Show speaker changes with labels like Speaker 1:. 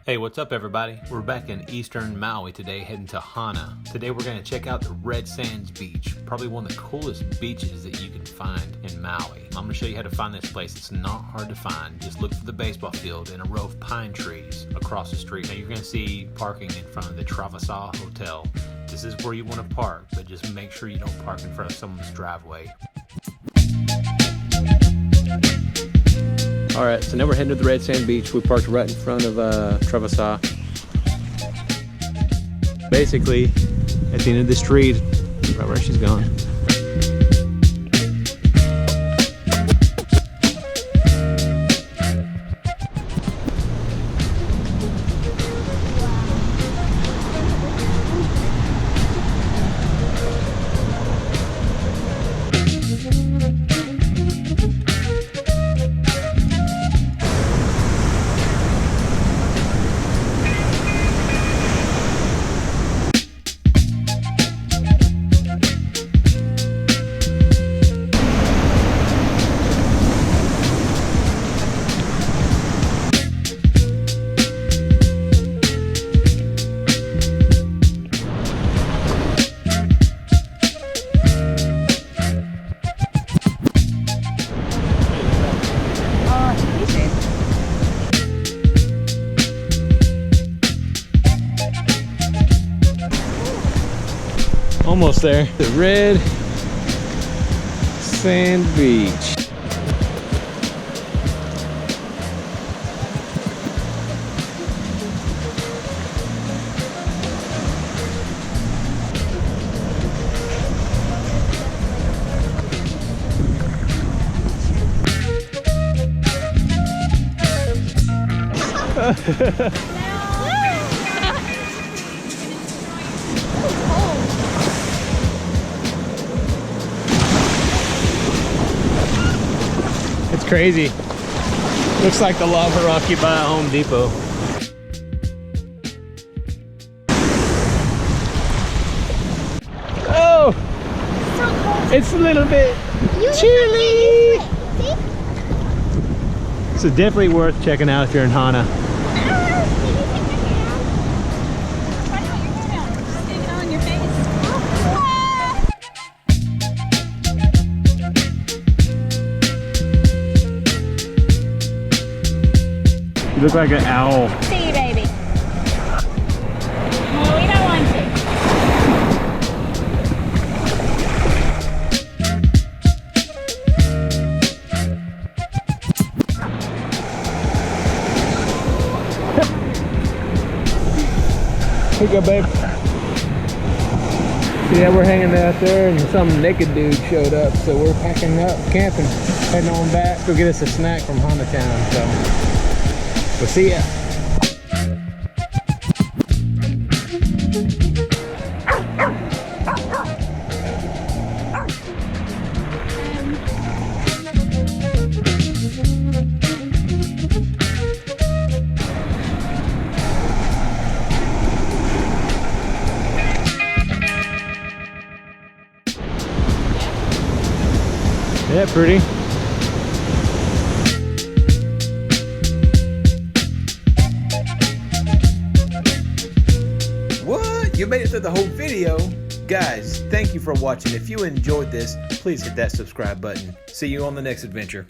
Speaker 1: Hey, what's up everybody? We're back in eastern Maui today, heading to Hana. Today we're going to check out the Red Sands beach, probably one of the coolest beaches that you can find in Maui. I'm going to show you how to find this place. It's not hard to find. Just look for the baseball field and a row of pine trees across the street. Now you're going to see parking in front of the Travasa Hotel. This is where you want to park, but just make sure you don't park in front of someone's driveway. Alright, so now we're heading to the Red Sand Beach. We parked right in front of Travasa. Basically, at the end of the street, right where she's going. Almost there. The Red Sand Beach. It's crazy. Looks like the lava rock you buy at Home Depot. Oh! It's a little bit chilly! So definitely worth checking out if you're in Hana. You look like an owl.
Speaker 2: See you, baby. No, we don't want to.
Speaker 3: Here you go, babe. Yeah, we're hanging out there and some naked dude showed up, so we're packing up, camping, heading on back. Go get us a snack from Hana Town, so we'll see ya. Yeah, pretty.
Speaker 1: What? You made it through the whole video? Guys, thank you for watching. If you enjoyed this, please hit that subscribe button. See you on the next adventure.